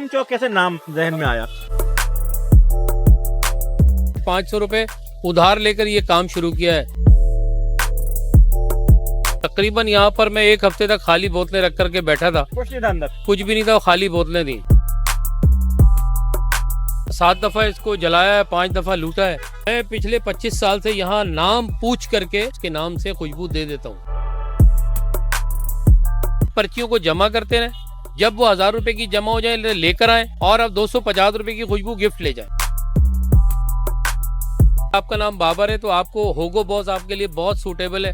चौक कैसे नाम जहन में आया? 500 रुपए उधार लेकर ये काम शुरू किया है। तकरीबन यहाँ पर मैं एक हफ्ते तक खाली बोतलें रख करके बैठा था। कुछ नहीं था अंदर। कुछ भी नहीं था, खाली बोतलें थी। 7 दफा इसको जलाया है, 5 दफा लूटा है। मैं पिछले 25 साल से यहाँ नाम पूछ करके इसके नाम से खुशबू दे देता हूँ। पर्चियों को जमा करते रहे, जब वो 1000 रुपए की जमा हो जाए लेकर आए और अब 250 रुपए की खुशबू गिफ्ट ले जाए। आपका नाम बाबर है तो आपको होगो बॉस आपके लिए बहुत सूटेबल है।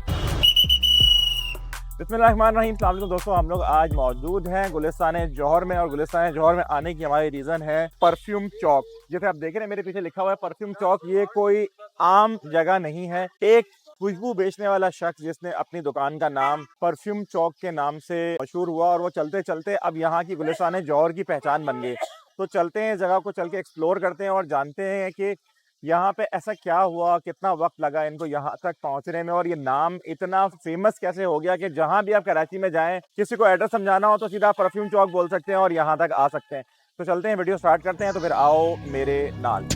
बिस्मिल्लाहिर्रहमानिर्रहीम। अस्सलाम वालेकुम दोस्तों, हम लोग आज मौजूद हैं गुलिस्तान जौहर में और गुलिस्तान जौहर में आने की हमारी रीज़न है परफ्यूम चौक। जैसे आप देख रहे हैं मेरे पीछे लिखा हुआ है परफ्यूम चौक। ये कोई आम जगह नहीं है। एक खुशबू बेचने वाला शख्स जिसने अपनी दुकान का नाम परफ्यूम चौक के नाम से मशहूर हुआ और वो चलते चलते अब यहाँ की गुलिस्तान जौहर की पहचान बन गई। तो चलते हैं, जगह को चल के एक्सप्लोर करते हैं और जानते हैं कि यहाँ पे ऐसा क्या हुआ, कितना वक्त लगा इनको यहाँ तक पहुँचने में और ये नाम इतना फेमस कैसे हो गया कि जहाँ भी आप कराची में जाएं, किसी को एड्रेस समझाना हो तो सीधा परफ्यूम चौक बोल सकते हैं और यहाँ तक आ सकते हैं। तो चलते हैं, वीडियो स्टार्ट करते हैं। तो फिर आओ मेरे नाल।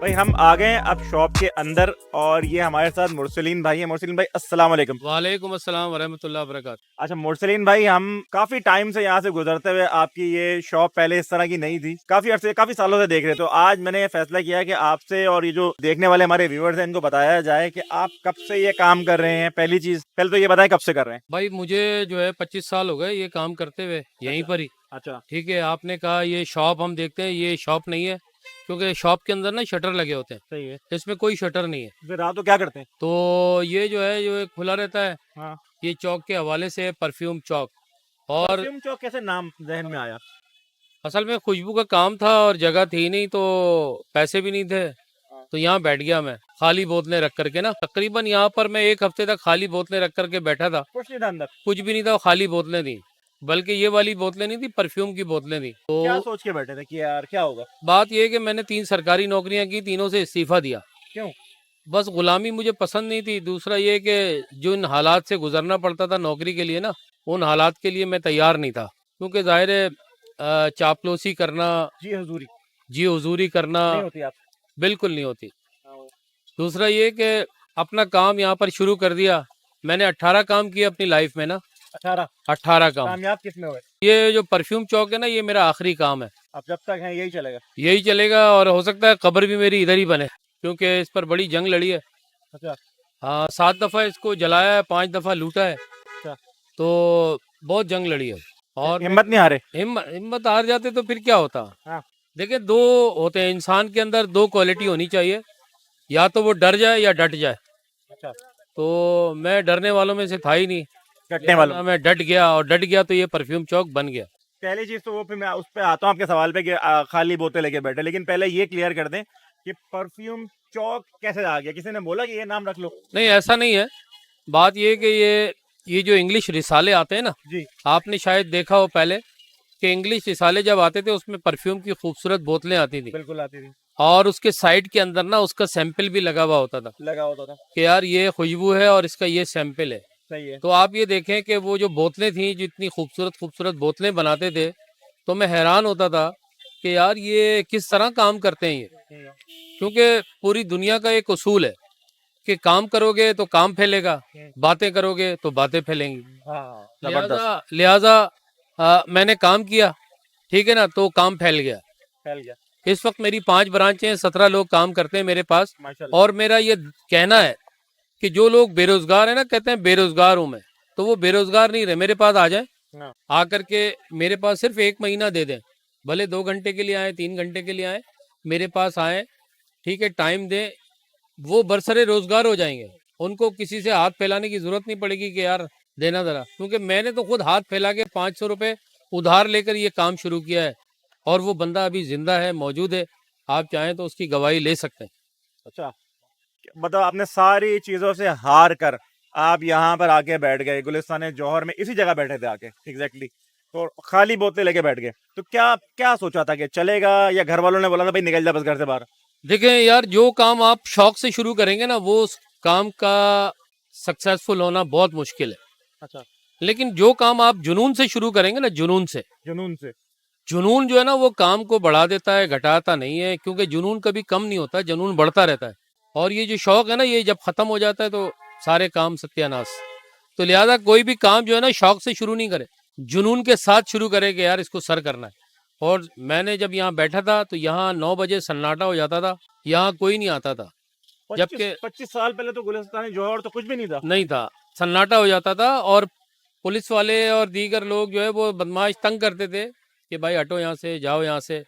भाई हम आ गए हैं अब शॉप के अंदर और ये हमारे साथ मुरसलीन भाई है। मुरसलीन भाई अस्सलाम वालेकुम। वालेकुम अस्सलाम वरहमतुल्लाह वबरकातुहू। अच्छा मुरसलीन भाई, हम काफी टाइम से यहाँ से गुजरते हुए आपकी ये शॉप पहले इस तरह की नहीं थी, काफी सालों से देख रहे। तो आज मैंने फैसला किया कि आपसे और ये जो देखने वाले हमारे व्यूअर्स हैं इनको बताया जाए कि आप कब से ये काम कर रहे हैं। पहली चीज पहले तो ये बताएं कब से कर रहे हैं। भाई मुझे जो है 25 साल हो गए ये काम करते हुए यहीं पर ही। अच्छा ठीक है, आपने कहा ये शॉप हम देखते हैं, ये शॉप नहीं है क्योंकि शॉप के अंदर ना शटर लगे होते हैं, सही है। इसमें कोई शटर नहीं है। फिर रात को क्या करते हैं? तो ये जो है जो खुला रहता है। हाँ। ये चौक के हवाले से है परफ्यूम चौक। और परफ्यूम चौक कैसे नाम जहन में आया? असल में खुशबू का काम था और जगह थी नहीं तो पैसे भी नहीं थे, तो यहाँ बैठ गया मैं खाली बोतलें रख करके ना। तकरीबन यहाँ पर मैं एक हफ्ते तक खाली बोतलें रख करके बैठा था। कुछ नहीं था अंदर। कुछ भी नहीं था, खाली बोतलें थी। बल्कि ये वाली बोतलें नहीं थी, परफ्यूम की बोतलें थी। क्या तो सोच के बैठे थे कि यार क्या होगा? बात ये है कि मैंने 3 सरकारी नौकरियां की, तीनों से इस्तीफा दिया। क्यों? बस गुलामी मुझे पसंद नहीं थी। दूसरा ये कि जो इन हालात से गुजरना पड़ता था नौकरी के लिए ना, उन हालात के लिए मैं तैयार नहीं था। क्योंकि जाहिर है चापलूसी करना, जी हुजूरी करना नहीं होती आप। बिल्कुल नहीं होती। दूसरा ये कि अपना काम यहाँ पर शुरू कर दिया। मैंने 18 काम किए अपनी लाइफ में ना। 18 काम। कामयाब किस में हुए? ये जो परफ्यूम चौक है ना, ये मेरा आखिरी काम है। अब जब तक है यही चलेगा और हो सकता है कब्र भी मेरी इधर ही बने, क्योंकि इस पर बड़ी जंग लड़ी है। अच्छा। हाँ, 7 दफा इसको जलाया है, 5 दफा लूटा है। अच्छा। तो बहुत जंग लड़ी है और हिम्मत नहीं हारे? हिम्मत हार जाते तो फिर क्या होता। हाँ। देखिए, 2 होते हैं इंसान के अंदर, 2 क्वालिटी होनी चाहिए, या तो वो डर जाए या डट जाए। अच्छा। तो मैं डरने वालों में से था ही नहीं, कटने वालों। मैं डट गया और डट गया तो ये परफ्यूम चौक बन गया। पहली चीज तो वो, फिर मैं उस पे आता हूँ आपके सवाल पे कि खाली बोतल लेके बैठे, लेकिन पहले ये क्लियर कर दें कि परफ्यूम चौक कैसे आ गया? किसी ने बोला कि ये नाम रख लो? नहीं, ऐसा नहीं है। बात ये कि ये जो इंग्लिश रिसाले आते हैं ना जी। आपने शायद देखा हो पहले कि इंग्लिश रिसाले जब आते थे उसमें परफ्यूम की खूबसूरत बोतलें आती थी बिल्कुल आती थी। और उसके साइड के अंदर ना उसका सैंपल भी लगा हुआ होता था कि यार ये खुशबू है और इसका ये सैंपल है। सही है। तो आप ये देखें कि वो जो बोतलें थी, जितनी खूबसूरत खूबसूरत बोतलें बनाते थे, तो मैं हैरान होता था कि यार ये किस तरह काम करते हैं ये। क्योंकि पूरी दुनिया का एक उसूल है कि काम करोगे तो काम फैलेगा, बातें करोगे तो बातें फैलेंगी। लिहाजा मैंने काम किया, ठीक है ना, तो काम फैल गया। इस वक्त मेरी 5 ब्रांचें हैं, 17 लोग काम करते हैं मेरे पास। और मेरा ये कहना है कि जो लोग बेरोजगार हैं ना, कहते हैं बेरोजगार हूं मैं, तो वो बेरोजगार नहीं रहे, मेरे पास आ जाए, आकर के मेरे पास सिर्फ 1 महीना दे दें, भले 2 घंटे के लिए आए, 3 घंटे के लिए आए, मेरे पास आए, ठीक है, टाइम दें, वो बरसरे रोजगार हो जाएंगे। उनको किसी से हाथ फैलाने की जरूरत नहीं पड़ेगी कि यार देना जरा, क्योंकि मैंने तो खुद हाथ फैला के 500 रुपए उधार लेकर ये काम शुरू किया है और वो बंदा अभी जिंदा है, मौजूद है। आप चाहें तो उसकी गवाही ले सकते हैं। अच्छा, मतलब आपने सारी चीजों से हार कर आप यहाँ पर आके बैठ गए गुलिस्तान जौहर में, इसी जगह बैठे थे आके? एग्जैक्टली। और खाली बोतलें लेके बैठ गए, तो क्या क्या सोचा था कि चलेगा, या घर वालों ने बोला था भाई निकल जा बस घर से बाहर? देखें यार, जो काम आप शौक से शुरू करेंगे ना, वो उस काम का सक्सेसफुल होना बहुत मुश्किल है। अच्छा। लेकिन जो काम आप जुनून से शुरू करेंगे ना, जुनून से, जुनून से। जुनून जो है ना वो काम को बढ़ा देता है, घटाता नहीं है, क्योंकि जुनून कभी कम नहीं होता, जुनून बढ़ता रहता है। और ये जो शौक है ना, ये जब खत्म हो जाता है तो सारे काम सत्यानाश। तो लिहाजा कोई भी काम जो है ना शौक से शुरू नहीं करे, जुनून के साथ शुरू करे कि यार इसको सर करना है। और मैंने जब यहाँ बैठा था तो यहाँ 9 बजे सन्नाटा हो जाता था, यहाँ कोई नहीं आता था। 25 जबकि 25 साल पहले तो गुलिस्तान जौहर तो कुछ भी नहीं था। नहीं था, सन्नाटा हो जाता था। और पुलिस वाले और दीगर लोग जो है वो बदमाश तंग करते थे कि भाई हटो यहाँ से, जाओ यहाँ से।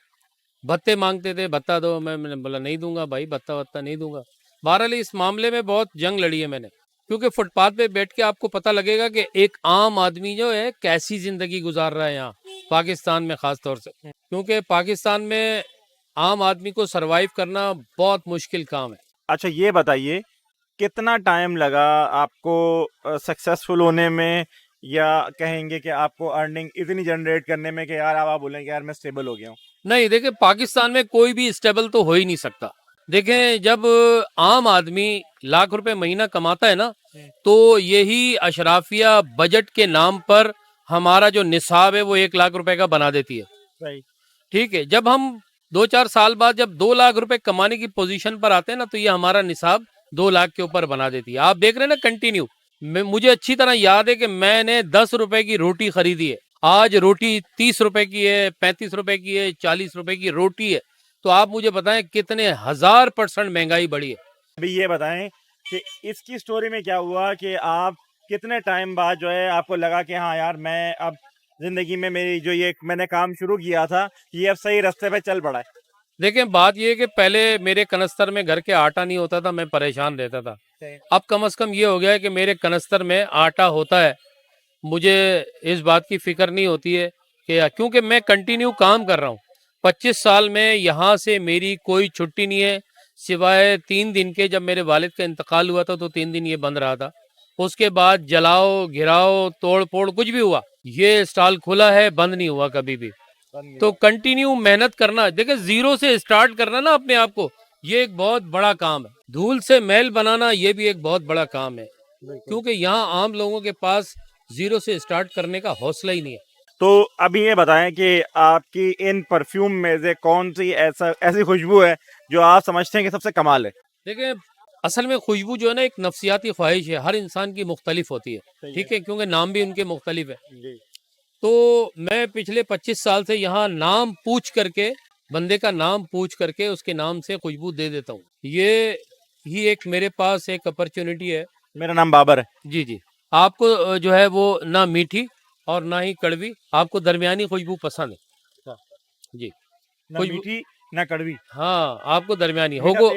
भत्ते मांगते थे, भत्ता दो। मैंने बोला नहीं दूंगा भाई, भत्ता वत्ता नहीं दूंगा। बहरहाल इस मामले में बहुत जंग लड़ी है मैंने, क्योंकि फुटपाथ पे बैठ के आपको पता लगेगा कि एक आम आदमी जो है कैसी जिंदगी गुजार रहा है यहाँ पाकिस्तान में, खास तौर से। क्योंकि पाकिस्तान में आम आदमी को सरवाइव करना बहुत मुश्किल काम है। अच्छा ये बताइए, कितना टाइम लगा आपको सक्सेसफुल होने में, या कहेंगे कि आपको अर्निंग इतनी जनरेट करने में कि यार अब आप बोलें कि यार मैं स्टेबल हो गया हूँ? नहीं, देखिए पाकिस्तान में कोई भी स्टेबल तो हो ही नहीं सकता। देखें, जब आम आदमी लाख रुपए महीना कमाता है ना, तो यही अशराफिया बजट के नाम पर हमारा जो निसाब है वो 1 लाख रुपए का बना देती है। सही। ठीक है, जब हम 2-4 साल बाद जब 2 लाख रुपए कमाने की पोजीशन पर आते हैं ना, तो ये हमारा निसाब 2 लाख के ऊपर बना देती है। आप देख रहे हैं ना कंटिन्यू। मुझे अच्छी तरह याद है कि मैंने 10 रुपए की रोटी खरीदी है, आज रोटी 30 रुपए की है, 35 रुपए की है, 40 रुपए की रोटी है। तो आप मुझे बताएं कितने 1000% महंगाई बढ़ी है। अभी ये बताएं कि इसकी स्टोरी में क्या हुआ कि आप कितने टाइम बाद जो है आपको लगा कि हाँ यार मैं अब जिंदगी में मेरी जो ये मैंने काम शुरू किया था ये अब सही रास्ते पे चल पड़ा है? देखें, बात यह है कि पहले मेरे कनस्तर में घर के आटा नहीं होता था, मैं परेशान रहता था। अब कम से कम ये हो गया है कि मेरे कनस्तर में आटा होता है, मुझे इस बात की फिक्र नहीं होती है कि, क्योंकि मैं कंटिन्यू काम कर रहा हूँ। 25 साल में यहाँ से मेरी कोई छुट्टी नहीं है, सिवाय 3 दिन के। जब मेरे वालिद का इंतकाल हुआ था तो 3 दिन ये बंद रहा था। उसके बाद जलाओ, घिराओ, तोड़ फोड़ कुछ भी हुआ, ये स्टॉल खुला है, बंद नहीं हुआ कभी भी। तो कंटिन्यू मेहनत करना, देखिए जीरो से स्टार्ट करना ना अपने आप को, ये एक बहुत बड़ा काम है। धूल से महल बनाना ये भी एक बहुत बड़ा काम है, क्योंकि यहाँ आम लोगों के पास जीरो से स्टार्ट करने का हौसला ही नहीं है। तो अभी ये बताएं कि आपकी इन परफ्यूम में से कौन सी ऐसी खुशबू है जो आप समझते हैं कि सबसे कमाल है? देखिए, असल में खुशबू जो है ना एक नफ्सियाती ख्वाहिश है, हर इंसान की मुख्तलिफ होती है। ठीक है, क्योंकि नाम भी उनके मुख्तलिफ है। तो मैं पिछले 25 साल से यहाँ नाम पूछ करके, बंदे का नाम पूछ करके उसके नाम से खुशबू दे देता हूँ। ये ही एक मेरे पास एक अपॉर्चुनिटी है। मेरा नाम बाबर है। जी जी। आपको जो है वो ना मीठी और ना ही कड़वी, आपको दरमियानी खुशबू पसंद है? जी। ना खुशबू, मीठी ना कड़वी। हाँ आपको दरमियानी मीठा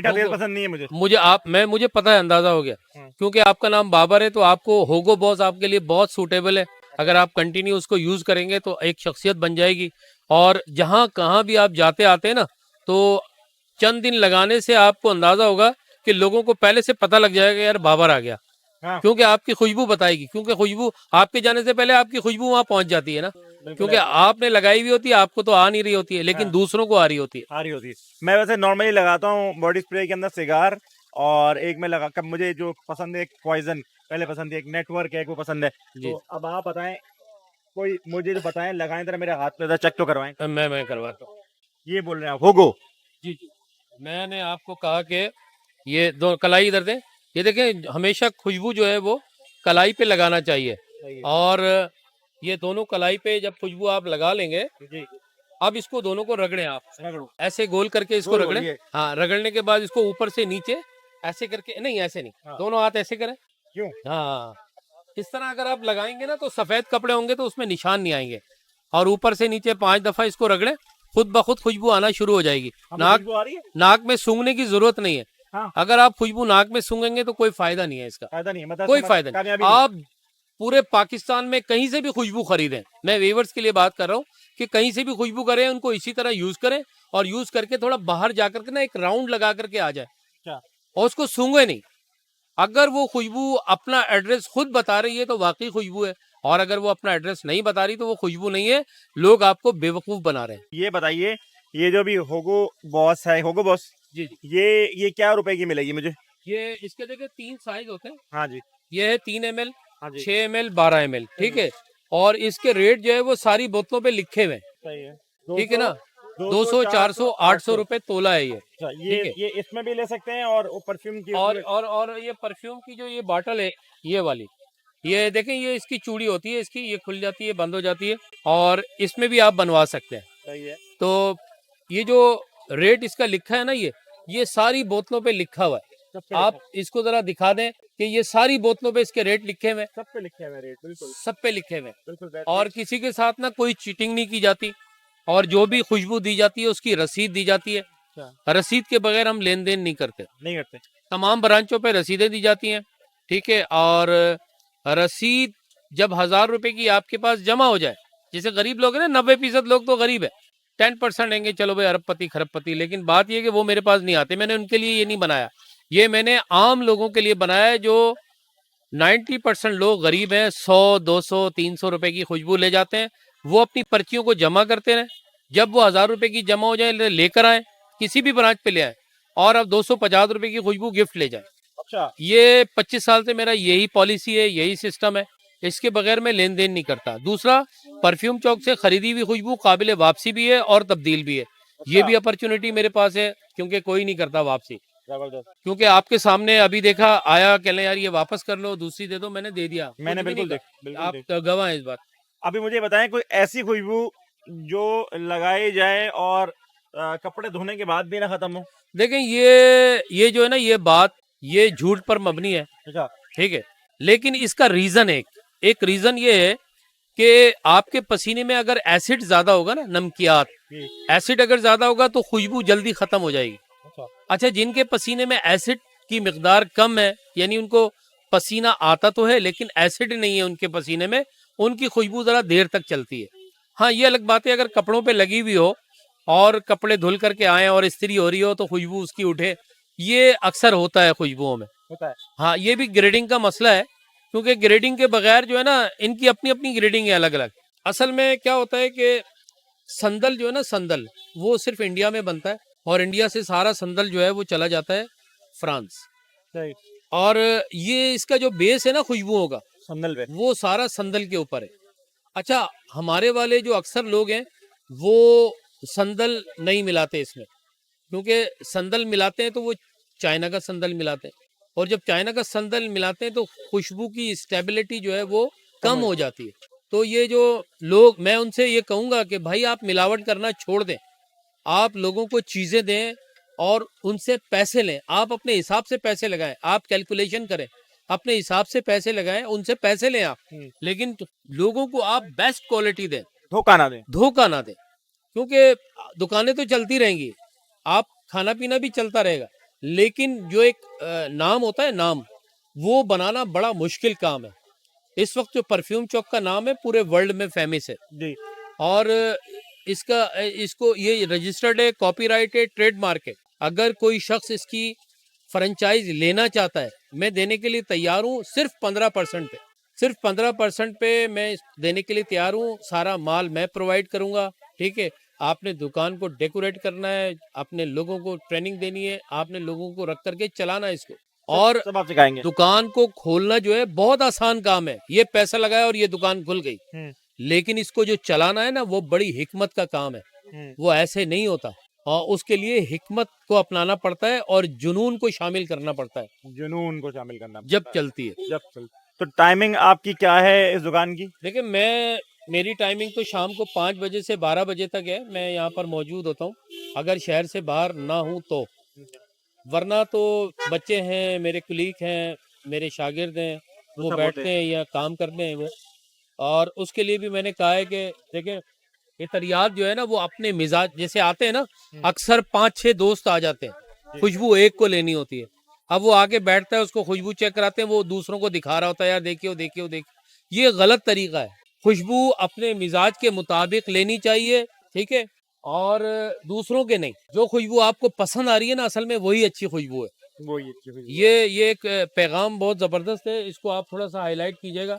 तेज होगो। पसंद नहीं है मुझे। मुझे पता है, अंदाजा हो गया, क्योंकि आपका नाम बाबर है तो आपको होगो बॉस आपके लिए बहुत सूटेबल है। अगर आप कंटिन्यू उसको यूज करेंगे तो एक शख्सियत बन जाएगी। और जहाँ कहाँ भी आप जाते आते हैं ना, तो चंद दिन लगाने से आपको अंदाजा होगा कि लोगों को पहले से पता लग जाएगा यार बाबर आ गया। हाँ। क्योंकि आपकी खुशबू बताएगी, क्योंकि खुशबू आपके जाने से पहले आपकी खुशबू वहां पहुंच जाती है ना, क्योंकि आपने लगाई हुई होती है, आपको तो आ नहीं रही होती है, लेकिन हाँ। दूसरों को आ रही होती है। आ रही होती है। मैं वैसे नॉर्मली लगाता हूँ बॉडी स्प्रे के अंदर सिगार, और एक में लगा, कब मुझे जो पसंद है एक पॉइजन पहले पसंद है, एक नेटवर्क है, एक वो पसंद है। जी। तो अब आप बताएं, कोई मुझे जो बताएं, लगाएं जरा मेरे हाथ पे, जरा चेक तो करवाएं। मैं करवाता हूँ। ये बोल रहे हैं आप होगो? जी जी। मैंने आपको कहा कि ये दो कलाई इधर दें। ये देखें, हमेशा खुशबू जो है वो कलाई पे लगाना चाहिए। और ये दोनों कलाई पे जब खुशबू आप लगा लेंगे, जी। अब इसको दोनों को रगड़ें आप, रगड़ो। ऐसे गोल करके इसको गोल गोल रगड़ें। ये। हाँ, रगड़ने के बाद इसको ऊपर से नीचे ऐसे करके, नहीं ऐसे नहीं, हाँ। दोनों हाथ ऐसे करें। क्यों? हाँ, इस तरह अगर आप लगाएंगे ना तो सफेद कपड़े होंगे तो उसमें निशान नहीं आएंगे। और ऊपर से नीचे 5 दफा इसको रगड़ें, खुद ब खुद खुशबू आना शुरू हो जाएगी। खुशबू आ रही है? नाक में सूंघने की जरूरत नहीं है। हाँ। अगर आप खुशबू नाक में सूंघेंगे तो कोई फायदा नहीं है इसका, फायदा नहीं है, मतलब कोई फायदा नहीं। कामयाबी नहीं। आप पूरे पाकिस्तान में कहीं से भी खुशबू खरीदें, मैं वीवर्स के लिए बात कर रहा हूँ कि कहीं से भी खुशबू करें, उनको इसी तरह यूज करें, और यूज करके थोड़ा बाहर जाकर के ना एक राउंड लगा करके आ जाए, अच्छा। और उसको सूंघे नहीं। अगर वो खुशबू अपना एड्रेस खुद बता रही है तो वाकई खुशबू है, और अगर वो अपना एड्रेस नहीं बता रही तो वो खुशबू नहीं है, लोग आपको बेवकूफ बना रहे हैं। ये बताइए, ये जो भी होगो बॉस है, होगो बॉस, जी जी। ये क्या रुपए की मिलेगी मुझे? ये इसके देखिए 3 साइज होते हैं। हाँ जी। ये है 3 ml, हाँ जी। 6 ml, 12 ml, ठीक है। और इसके रेट जो है वो सारी बोतलों पे लिखे हुए हैं, सही है। ठीक है ना। 200, 200, 400, 800 रुपए तोला है ये, अच्छा, ठीक है। ये इसमें भी ले सकते हैं और वो परफ्यूम की और ये परफ्यूम की जो ये बॉटल है, ये वाली, ये देखें, ये इसकी चूड़ी होती है इसकी, ये खुल जाती है, बंद हो जाती है, और इसमें भी आप बनवा सकते हैं। सही है। तो ये जो रेट इसका लिखा है ना, ये सारी बोतलों पे लिखा हुआ है। सब पे आप इसको जरा दिखा दें कि ये सारी बोतलों पे इसके रेट लिखे हुए हैं, सब पे लिखे हुए रेट, बिल्कुल सब पे लिखे हुए हैं। बिल्कुल। और किसी के साथ ना कोई चीटिंग नहीं की जाती, और जो भी खुशबू दी जाती है उसकी रसीद दी जाती है। रसीद के बगैर हम लेन देन नहीं करते। तमाम ब्रांचों पे रसीदें दी जाती हैं, ठीक है। और रसीद जब 1000 रुपए की आपके पास जमा हो जाए, जैसे गरीब लोग हैं ना, 90% लोग तो गरीब है, 10% देंगे, चलो भाई अरबपति खरबपति, लेकिन बात यह कि वो मेरे पास नहीं आते। मैंने उनके लिए ये नहीं बनाया, ये मैंने आम लोगों के लिए बनाया है। जो 90% लोग गरीब हैं, 100, 200, 300 रुपए की खुशबू ले जाते हैं, वो अपनी पर्चियों को जमा करते हैं। जब वो 1000 रुपए की जमा हो जाए, लेकर आए, किसी भी ब्रांच पे ले आए, और अब 250 रुपए की खुशबू गिफ्ट ले जाए। अच्छा, ये 25 साल से मेरा यही पॉलिसी है, यही सिस्टम है, इसके बगैर मैं लेन देन नहीं करता। दूसरा, परफ्यूम चौक से खरीदी हुई खुशबू काबिल वापसी भी है और तब्दील भी है। ये भी अपॉर्चुनिटी मेरे पास है, क्योंकि कोई नहीं करता वापसी। जबरदस्त। क्योंकि आपके सामने अभी देखा, आया, कहने यार ये वापस कर लो, दूसरी दे दो, मैंने दे दिया, मैंने कुछ भी बिल्कुल नहीं कहा। आप गवाह हैं इस बात। अभी मुझे बताएं, कोई ऐसी खुशबू जो लगाई जाए और कपड़े धोने के बाद भी ना खत्म हो? देखें, ये जो है ना, ये बात, ये झूठ पर मबनी है, अच्छा, ठीक है। लेकिन इसका रीजन एक रीजन ये है कि आपके पसीने में अगर एसिड ज्यादा होगा ना, नमकियात, एसिड अगर ज्यादा होगा तो खुशबू जल्दी खत्म हो जाएगी। अच्छा, जिनके पसीने में एसिड की मिकदार कम है, यानी उनको पसीना आता तो है लेकिन एसिड नहीं है उनके पसीने में, उनकी खुशबू जरा देर तक चलती है। हाँ, ये अलग बात है अगर कपड़ों पे लगी हुई हो और कपड़े धुल करके आए और इस्त्री हो रही हो तो खुशबू उसकी उठे, ये अक्सर होता है खुशबुओं में, होता है। हाँ, ये भी ग्रेडिंग का मसला है, क्योंकि ग्रेडिंग के बगैर जो है ना, इनकी अपनी अपनी ग्रेडिंग है अलग अलग। असल में क्या होता है कि संदल जो है ना, संदल वो सिर्फ इंडिया में बनता है, और इंडिया से सारा संदल जो है वो चला जाता है फ्रांस। सही। और ये इसका जो बेस है ना खुशबुओं का, संदल पे वो सारा संदल के ऊपर है। अच्छा, हमारे वाले जो अक्सर लोग हैं वो संदल नहीं मिलाते इसमें, क्योंकि संदल मिलाते हैं तो वो चाइना का संदल मिलाते हैं, और जब चाइना का संदल मिलाते हैं तो खुशबू की स्टेबिलिटी जो है वो कम हो जाती है। तो ये जो लोग, मैं उनसे ये कहूँगा कि भाई आप मिलावट करना छोड़ दें, आप लोगों को चीज़ें दें और उनसे पैसे लें। आप अपने हिसाब से पैसे लगाएं, आप कैलकुलेशन करें, अपने हिसाब से पैसे लगाएं, उनसे पैसे लें आप, लेकिन लोगों को आप बेस्ट क्वालिटी दें, धोखा ना दें। धोखा ना दें। क्योंकि दुकानें तो चलती रहेंगी, आप खाना पीना भी चलता रहेगा, लेकिन जो एक नाम होता है, नाम, वो बनाना बड़ा मुश्किल काम है। इस वक्त जो परफ्यूम चौक का नाम है पूरे वर्ल्ड में फेमस है जी। और इसको ये रजिस्टर्ड है, कॉपीराइट है, ट्रेडमार्क है। अगर कोई शख्स इसकी फ्रेंचाइज लेना चाहता है, मैं देने के लिए तैयार हूँ, सिर्फ 15% पे, सिर्फ 15% पे मैं देने के लिए तैयार हूँ। सारा माल मैं प्रोवाइड करूंगा, ठीक है। आपने दुकान को डेकोरेट करना है, अपने लोगों को ट्रेनिंग देनी है, आपने लोगों को रख करके चलाना है इसको, और सब आप सिखाएंगे। दुकान को खोलना जो है बहुत आसान काम है। ये पैसा लगाया और ये दुकान खुल गई, लेकिन इसको जो चलाना है ना, वो बड़ी हिकमत का काम है, वो ऐसे नहीं होता, और उसके लिए हिकमत को अपनाना पड़ता है और जुनून को शामिल करना पड़ता है, जुनून को शामिल करना जब चलती है। तो टाइमिंग आपकी क्या है इस दुकान की? देखिए, मेरी टाइमिंग तो शाम को 5 बजे से 12 बजे तक है, मैं यहाँ पर मौजूद होता हूँ, अगर शहर से बाहर ना हूँ तो। वरना तो बच्चे हैं, मेरे कुलीग हैं, मेरे शागिर्द हैं, वो बैठते हैं या काम करते हैं वो, और उसके लिए भी मैंने कहा है कि देखिए, ये तरियात जो है ना, वो अपने मिजाज जैसे आते हैं ना, अक्सर 5-6 दोस्त आ जाते हैं, खुशबू एक को लेनी होती है। अब वो आके बैठता है, उसको खुशबू चेक कराते हैं, वो दूसरों को दिखा रहा होता है, यार देखिए देखिए देखिए। ये गलत तरीका है। खुशबू अपने मिजाज के मुताबिक लेनी चाहिए, ठीक है, और दूसरों के नहीं। जो खुशबू आपको पसंद आ रही है ना, असल में वही अच्छी खुशबू है। वो ये ये एक पैगाम बहुत जबरदस्त है, इसको आप थोड़ा सा हाईलाइट कीजिएगा,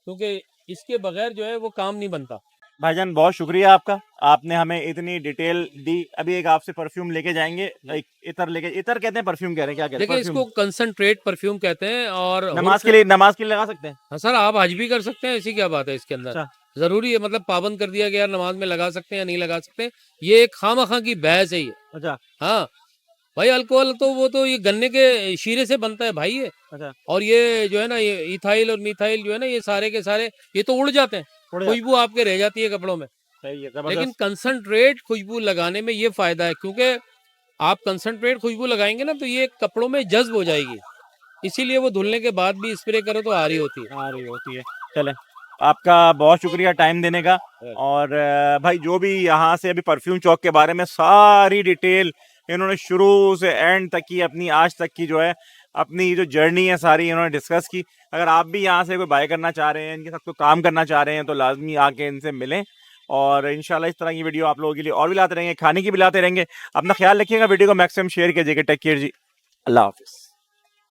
क्योंकि इसके बगैर जो है वो काम नहीं बनता। भाईजान बहुत शुक्रिया आपका, आपने हमें इतनी डिटेल दी। अभी एक आपसे परफ्यूम लेके जाएंगे, एक इतर लेके, इतर कहते हैं परफ्यूम कह रहे हैं, क्या कहते हैं? देखिए इसको परफ्यूम कंसंट्रेट परफ्यूम कहते हैं और नमाज के लिए, नमाज के लिए लगा सकते हैं? हाँ सर, आप हज भी कर सकते हैं, ऐसी क्या बात है इसके अंदर। अच्छा। जरूरी है मतलब पाबंद कर दिया गया नमाज में लगा सकते हैं या नहीं लगा सकते, ये एक खामखा की बहस है ये। अच्छा। हाँ भाई, अल्कोहल तो वो तो ये गन्ने के शीरे से बनता है भाई ये। अच्छा। और ये जो है ना, ये इथाइल और मिथाइल जो है ना, ये सारे के सारे ये तो उड़ जाते हैं, थोड़े सही खुशबू आपके रह जाती है कपड़ों में। है, लेकिन जबरदस्त। कंसंट्रेट खुशबू लगाने में ये फायदा है, क्योंकि आप कंसंट्रेट खुशबू लगाएंगे ना तो ये कपड़ों में जज्ब हो जाएगी, इसीलिए वो धुलने के बाद भी स्प्रे करो तो आ रही होती है। आ रही होती है। चलें, आपका बहुत शुक्रिया टाइम देने का। और भाई जो भी यहाँ से अभी परफ्यूम चौक के बारे में सारी डिटेल इन्होंने शुरू से एंड तक की, अपनी आज तक की जो है अपनी जो जर्नी है सारी इन्होंने डिस्कस की। अगर आप भी यहाँ से कोई बाय करना चाह रहे हैं, इनके साथ कोई काम करना चाह रहे हैं, तो लाजमी आके इनसे मिलें। और इंशाल्लाह इस तरह की वीडियो आप लोगों के लिए और भी लाते रहेंगे, खाने की भी लाते रहेंगे। अपना ख्याल रखिएगा, वीडियो को मैक्सिमम शेयर कीजिएगा। टेक केयर जी, अल्लाह हाफिज़।